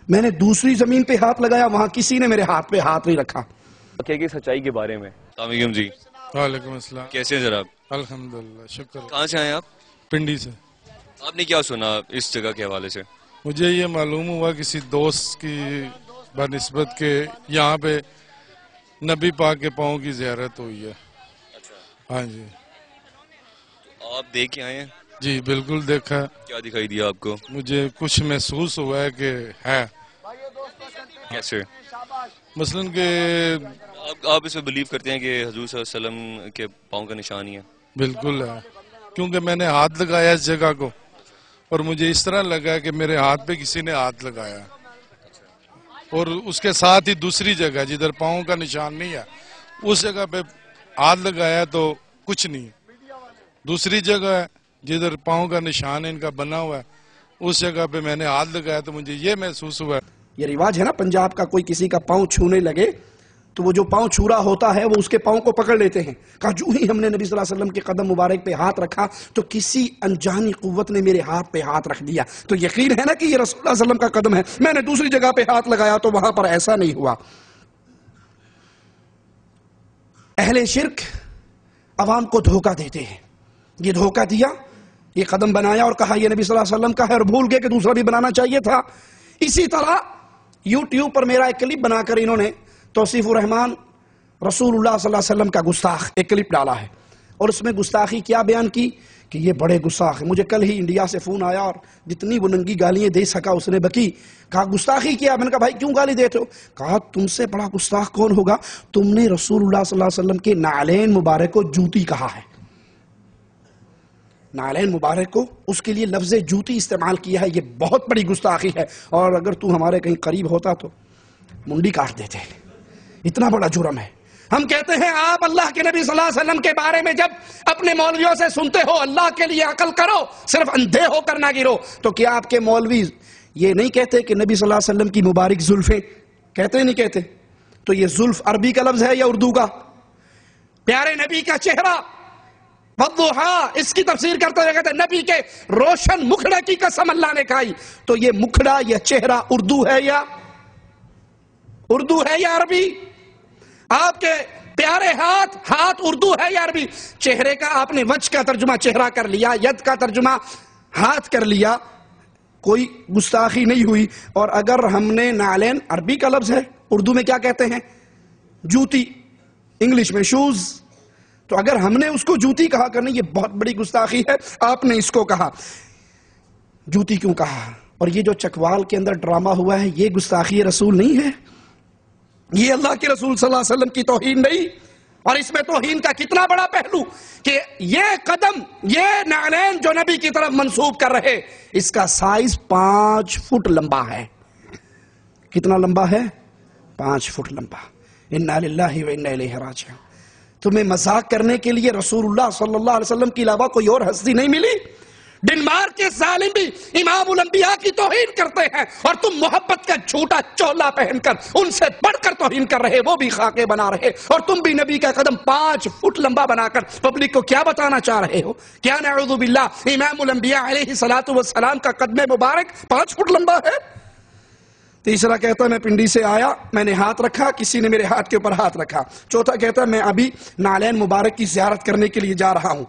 میں نے دوسری زمین پہ ہاتھ لگایا، وہاں کسی نے میرے ہاتھ پہ ہاتھ نہیں رکھا۔ واقعہ کی سچائی کے بارے میں۔ السلام علیکم جی۔ وعلیکم السلام۔ کیسے ہیں جناب؟ الحمدللہ، شکر۔ کہاں سے آئے آپ؟ پنڈی سے۔ آپ نے کیا سنا اس جگہ کے حوالے سے؟ مجھے یہ معلوم ہوا کسی دوست کی بنسبت کے یہاں پہ نبی پاک کے پاؤں کی زیارت ہوئی ہے۔ ہاں جی۔ آپ دیکھ کے آئے ہیں؟ جی بالکل دیکھا۔ کیا دکھائی دیا آپ کو؟ مجھے کچھ محسوس ہوا ہے کہ ہے۔ کیسے؟ مثلاً کہ آپ اس میں بلیو کرتے ہیں کہ حضور صلی اللہ علیہ وسلم کے پاؤں کا نشان ہی ہے؟ بالکل ہے، کیونکہ میں نے ہاتھ لگایا اس جگہ کو اور مجھے اس طرح لگا کہ میرے ہاتھ پہ کسی نے ہاتھ لگایا، اور اس کے ساتھ ہی دوسری جگہ جدھر پاؤں کا نشان نہیں ہے اس جگہ پہ ہاتھ لگایا تو کچھ نہیں، دوسری جگہ ہے جدھر پاؤں کا نشان ان کا بنا ہوا ہے اس جگہ پہ میں نے ہاتھ لگایا تو مجھے یہ محسوس ہوا۔ یہ رواج ہے نا پنجاب کا، کوئی کسی کا پاؤں چھونے لگے تو وہ جو پاؤں چھو رہا ہوتا ہے وہ اس کے پاؤں کو پکڑ لیتے ہیں۔ کہا جو ہی ہم نے نبی صلی اللہ علیہ وسلم کے قدم مبارک پہ ہاتھ رکھا تو کسی انجانی قوت نے میرے ہاتھ پہ ہاتھ رکھ دیا، تو یقین ہے نا کہ یہ رسول اللہ صلی اللہ علیہ وسلم کا قدم ہے۔ میں نے دوسری جگہ پہ ہاتھ لگایا تو وہاں پر ایسا نہیں ہوا۔ اہل شرک عوام کو دھوکہ دیتے ہیں، یہ دھوکہ دیا، یہ قدم بنایا اور کہا یہ نبی صلی اللہ علیہ وسلم کا ہے، اور بھول گئے کہ دوسرا بھی بنانا چاہیے تھا۔ اسی طرح یوٹیوب پر میرا ایک کلپ بنا کر انہوں نے توصیف الرحمان رسول اللہ صلی اللہ علیہ وسلم کا گستاخ ایک کلپ ڈالا ہے، اور اس میں گستاخی کیا بیان کی کہ یہ بڑے گستاخ ہیں۔ مجھے کل ہی انڈیا سے فون آیا اور جتنی وہ ننگی گالیاں دے سکا اس نے بکی۔ کہا گستاخی کیا؟ میں نے کہا بھائی کیوں گالی دیتے ہو؟ کہا تم سے بڑا گستاخ کون ہوگا، تم نے رسول اللہ صلی اللہ علیہ وسلم کے نعلین مبارک کو جوتی کہا ہے، نعلین مبارک کو اس کے لیے لفظ جوتی استعمال کیا ہے، یہ بہت بڑی گستاخی ہے، اور اگر تو ہمارے کہیں قریب ہوتا تو منڈی کاٹ دیتے، اتنا بڑا جرم ہے۔ ہم کہتے ہیں آپ اللہ کے نبی صلی اللہ علیہ وسلم کے بارے میں جب اپنے مولویوں سے سنتے ہو اللہ کے لیے عقل کرو، صرف اندھے ہو کر نہ گرو، تو کیا آپ کے مولوی یہ نہیں کہتے کہ نبی صلی اللہ علیہ وسلم کی مبارک زلفیں؟ کہتے نہیں کہتے؟ تو یہ زلف عربی کا لفظ ہے یا اردو کا؟ پیارے نبی کا چہرہ والضحیٰ، اس کی تفسیر کرتے ہوئے کہتے ہیں نبی کے روشن مکھڑے کی قسم اللہ نے کھائی، تو یہ مکھڑا یہ چہرہ اردو ہے یا عربی؟ آپ کے پیارے ہاتھ اردو ہے یا عربی؟ چہرے کا آپ نے وجہ کا ترجمہ چہرہ کر لیا، ید کا ترجمہ ہاتھ کر لیا، کوئی گستاخی نہیں ہوئی۔ اور اگر ہم نے نعلین عربی کا لفظ ہے، اردو میں کیا کہتے ہیں؟ جوتی، انگلش میں شوز، تو اگر ہم نے اس کو جوتی کہا کرنے یہ بہت بڑی گستاخی ہے۔ آپ نے اس کو کہا جوتی کیوں کہا؟ اور یہ جو چکوال کے اندر ڈرامہ ہوا ہے یہ گستاخی رسول نہیں ہے؟ یہ اللہ کے رسول صلی اللہ علیہ وسلم کی توہین نہیں؟ اور اس میں توہین کا کتنا بڑا پہلو کہ یہ قدم، یہ نعلین جو نبی کی طرف منسوب کر رہے، اس کا سائز 5 فٹ لمبا ہے۔ کتنا لمبا ہے؟ 5 فٹ لمبا۔ انا للہ و انا الیہ راجعون۔ تمہیں مذاق کرنے کے لیے رسول اللہ صلی اللہ علیہ وسلم کے علاوہ کوئی اور ہستی نہیں ملی؟ ڈنمارک کے ظالم بھی امام الانبیاء کی توہین کرتے ہیں، اور تم محبت کا جھوٹا چولا پہن کر ان سے بڑھ کر توہین کر رہے، وہ بھی خاکے بنا رہے، اور تم بھی نبی کا قدم 5 فٹ لمبا بنا کر پبلک کو کیا بتانا چاہ رہے ہو؟ کیا نعوذ باللہ امام الانبیاء علیہ الصلوۃ والسلام کا قدم مبارک 5 فٹ لمبا ہے؟ تیسرا کہتا ہے میں پنڈی سے آیا، میں نے ہاتھ رکھا، کسی نے میرے ہاتھ کے اوپر ہاتھ رکھا۔ چوتھا کہتا ہے میں ابھی نعلین مبارک کی زیارت کرنے کے لیے جا رہا ہوں،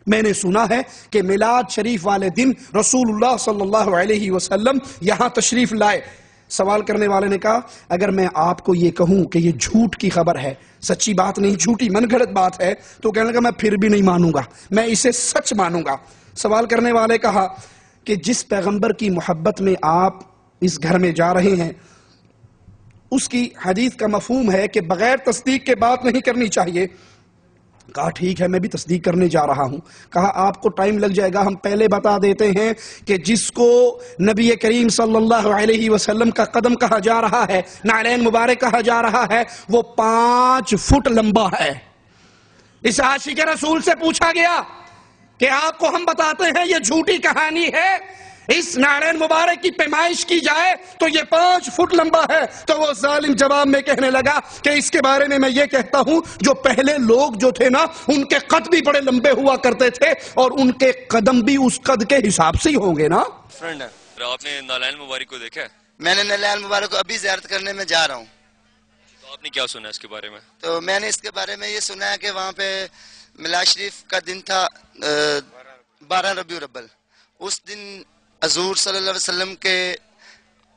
میں نے سنا ہے کہ میلاد شریف والے دن رسول اللہ صلی اللہ علیہ وسلم یہاں تشریف لائے۔ سوال کرنے والے نے کہا اگر میں آپ کو یہ کہوں کہ یہ جھوٹ کی خبر ہے، سچی بات نہیں، جھوٹی من گھڑت بات ہے، تو کہنے لگا میں پھر بھی نہیں مانوں گا، میں اسے سچ مانوں گا۔ سوال کرنے والے کہا کہ جس پیغمبر کی محبت میں آپ اس گھر میں جا رہے ہیں اس کی حدیث کا مفہوم ہے کہ بغیر تصدیق کے بات نہیں کرنی چاہیے۔ کہا ٹھیک ہے میں بھی تصدیق کرنے جا رہا ہوں۔ کہا آپ کو ٹائم لگ جائے گا، ہم پہلے بتا دیتے ہیں کہ جس کو نبی کریم صلی اللہ علیہ وسلم کا قدم کہا جا رہا ہے، نعلین مبارک کہا جا رہا ہے، وہ 5 فٹ لمبا ہے۔ اس عاشق رسول سے پوچھا گیا کہ آپ کو ہم بتاتے ہیں یہ جھوٹی کہانی ہے، اس نعلین مبارک کی پیمائش کی جائے تو یہ 5 فٹ لمبا ہے، تو وہ ظالم جواب میں کہنے لگا کہ اس کے بارے میں یہ کہتا ہوں جو پہلے لوگ جو تھے نا ان کے قد بھی بڑے لمبے ہوا کرتے تھے اور ان کے قدم بھی اس قد کے حساب سے ہی ہوں گے نا۔ فرینڈ ہے آپ نے نعلین مبارک کو دیکھا ہے؟ میں نے نلال مبارک کو ابھی زیارت کرنے میں جا رہا ہوں. تو آپ نے کیا سنا اس کے بارے میں؟ تو میں نے اس کے بارے میں یہ سنا ہے کہ وہاں پہ میلاد شریف کا دن تھا 12 ربیع الاول. اس دن حضور صلی اللہ علیہ وسلم کے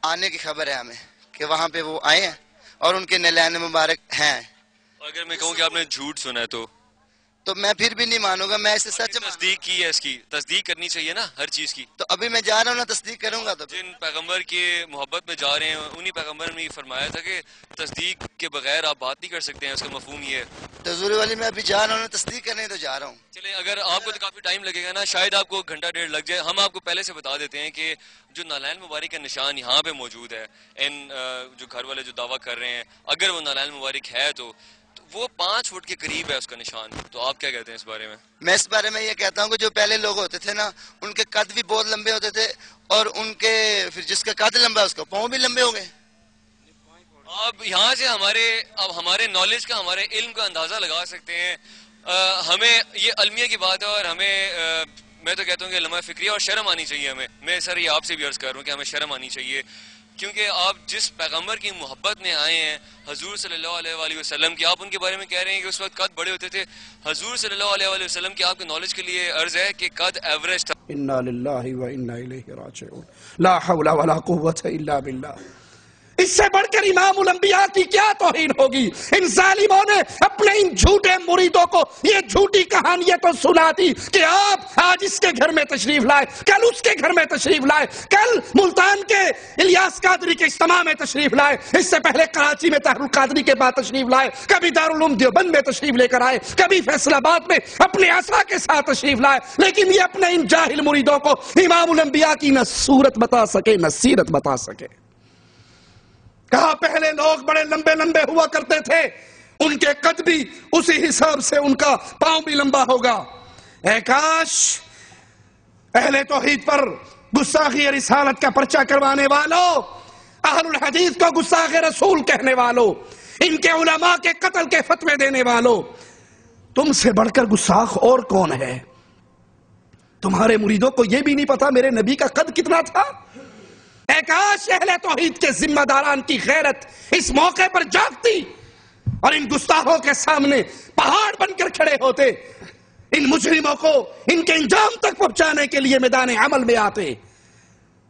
آنے کی خبر ہے ہمیں کہ وہاں پہ وہ آئے ہیں اور ان کے نلال مبارک ہیں. اگر میں کہوں کہ آپ نے جھوٹ سنا ہے تو میں پھر بھی نہیں مانوں گا, میں اسے سچ تصدیق کی ہے, اس کی تصدیق کرنی چاہیے نا ہر چیز کی. تو ابھی میں جا رہا ہوں نا, تصدیق کروں گا. تو جن پیغمبر کے محبت میں جا رہے ہیں انہی پیغمبر نے یہ فرمایا تھا کہ تصدیق کے بغیر آپ بات نہیں کر سکتے ہیں, اس کا مفہوم یہ ہے. تو حضور والی میں ابھی جا رہا ہوں نا, تصدیق کرنے تو جا رہا ہوں. چلیں اگر آپ کو تو کافی ٹائم لگے گا نا, شاید آپ کو گھنٹہ ڈیڑھ لگ جائے. ہم آپ کو پہلے سے بتا دیتے ہیں کہ جو نالائن مبارک کا نشان یہاں پہ موجود ہے, ان جو گھر والے جو دعویٰ کر رہے ہیں اگر وہ نالائن مبارک ہے تو وہ 5 فٹ کے قریب ہے اس کا نشان. تو آپ کیا کہتے ہیں اس بارے میں؟ میں اس بارے میں یہ کہتا ہوں کہ جو پہلے لوگ ہوتے تھے نا, ان کے قد بھی بہت لمبے ہوتے تھے, اور ان کے پھر جس کا قد لمبا ہے اس کا پاؤں بھی لمبے ہو گئے. آپ یہاں سے ہمارے نالج کا, ہمارے علم کا اندازہ لگا سکتے ہیں. ہمیں یہ علمیہ کی بات ہے, اور ہمیں میں تو کہتا ہوں کہ لمحہ فکری اور شرم آنی چاہیے ہمیں. میں سر یہ آپ سے بھی عرض کر رہا ہوں کہ ہمیں شرم آنی چاہیے, کیونکہ آپ جس پیغمبر کی محبت میں آئے ہیں حضور صلی اللہ علیہ وآلہ وسلم کی, آپ ان کے بارے میں کہہ رہے ہیں کہ اس وقت قد بڑے ہوتے تھے. حضور صلی اللہ علیہ وآلہ وسلم کی آپ کے نالج کے لیے عرض ہے کہ قد ایوریج تھا. انا للہ و انا الیہ راجعون, لا حول ولا قوت الا باللہ. اس سے بڑھ کر امام الانبیاء کی کیا توہین ہوگی؟ ان ظالموں نے اپنے ان جھوٹے مریدوں کو یہ جھوٹی کہانی تو سنا دی کہ آپ آج اس کے گھر میں تشریف لائے, کل اس کے گھر میں تشریف لائے, کل ملتان کے الیاس قادری کے اجتماع میں تشریف لائے, اس سے پہلے کراچی میں طاہر القادری کے بعد تشریف لائے, کبھی دارالعلوم دیوبند میں تشریف لے کر آئے, کبھی فیصل آباد میں اپنے عصا کے ساتھ تشریف لائے. لیکن یہ اپنے ان جاہل مریدوں کو امام الانبیاء کی نہ صورت بتا سکے نہ سیرت بتا سکے. کہا پہلے لوگ بڑے لمبے لمبے ہوا کرتے تھے, ان کے قد بھی اسی حساب سے ان کا پاؤں بھی لمبا ہوگا. اے کاش اہل توحید پر گستاخی رسالت کا پرچہ کروانے والوں, اہل الحدیث کو گستاخ رسول کہنے والوں, ان کے علماء کے قتل کے فتوے دینے والوں, تم سے بڑھ کر گستاخ اور کون ہے؟ تمہارے مریدوں کو یہ بھی نہیں پتا میرے نبی کا قد کتنا تھا؟ اے کاش اہل توحید کے ذمہ داران کی غیرت اس موقع پر جاگتی اور ان گستاخوں کے سامنے پہاڑ بن کر کھڑے ہوتے, ان مجرموں کو ان کے انجام تک پہنچانے کے لیے میدان عمل میں آتے.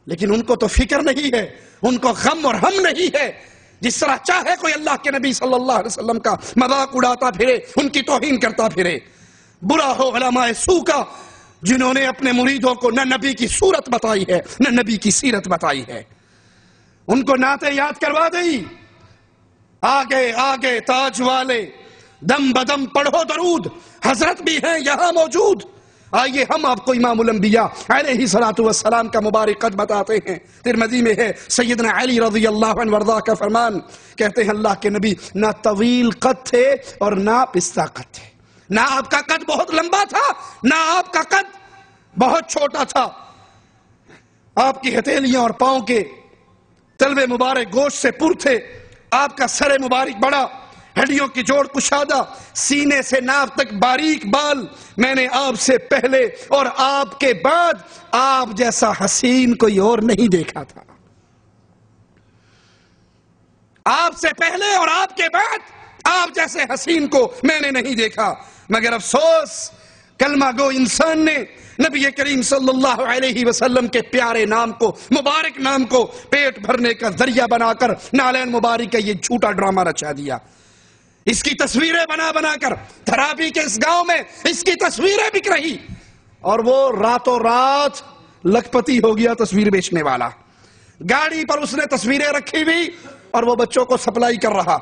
لیکن ان کو تو فکر نہیں ہے, ان کو غم اور ہم نہیں ہے. جس طرح چاہے کوئی اللہ کے نبی صلی اللہ علیہ وسلم کا مذاق اڑاتا پھرے, ان کی توہین کرتا پھرے. برا ہو علماء سو کا جنہوں نے اپنے مریدوں کو نہ نبی کی صورت بتائی ہے نہ نبی کی سیرت بتائی ہے. ان کو نعتیں یاد کروا دی, آگے آگے تاج والے, دم بدم پڑھو درود, حضرت بھی ہیں یہاں موجود. آئیے ہم آپ کو امام الانبیاء علیہ الصلوۃ والسلام کا مبارک قد بتاتے ہیں. ترمذی میں ہے سیدنا علی رضی اللہ عنہ وارضاہ کا فرمان, کہتے ہیں اللہ کے نبی نہ طویل قد تھے اور نہ پستہ قد تھے. نہ آپ کا قد بہت لمبا تھا نہ آپ کا قد بہت چھوٹا تھا. آپ کی ہتھیلیاں اور پاؤں کے تلوے مبارک گوشت سے پر تھے, آپ کا سر مبارک بڑا, ہڈیوں کی جوڑ کشادہ, سینے سے ناف تک باریک بال. میں نے آپ سے پہلے اور آپ کے بعد آپ جیسا حسین کوئی اور نہیں دیکھا تھا. آپ سے پہلے اور آپ کے بعد آپ جیسے حسین کو میں نے نہیں دیکھا. مگر افسوس کلمہ گو انسان نے نبی کریم صلی اللہ علیہ وسلم کے پیارے نام کو, مبارک نام کو پیٹ بھرنے کا ذریعہ بنا کر نالین مبارک کا یہ جھوٹا ڈرامہ رچا دیا. اس کی تصویریں بنا بنا کر تھراپی کے اس گاؤں میں اس کی تصویریں بک رہی, اور وہ راتوں رات لکھپتی ہو گیا تصویر بیچنے والا. گاڑی پر اس نے تصویریں رکھی ہوئی اور وہ بچوں کو سپلائی کر رہا.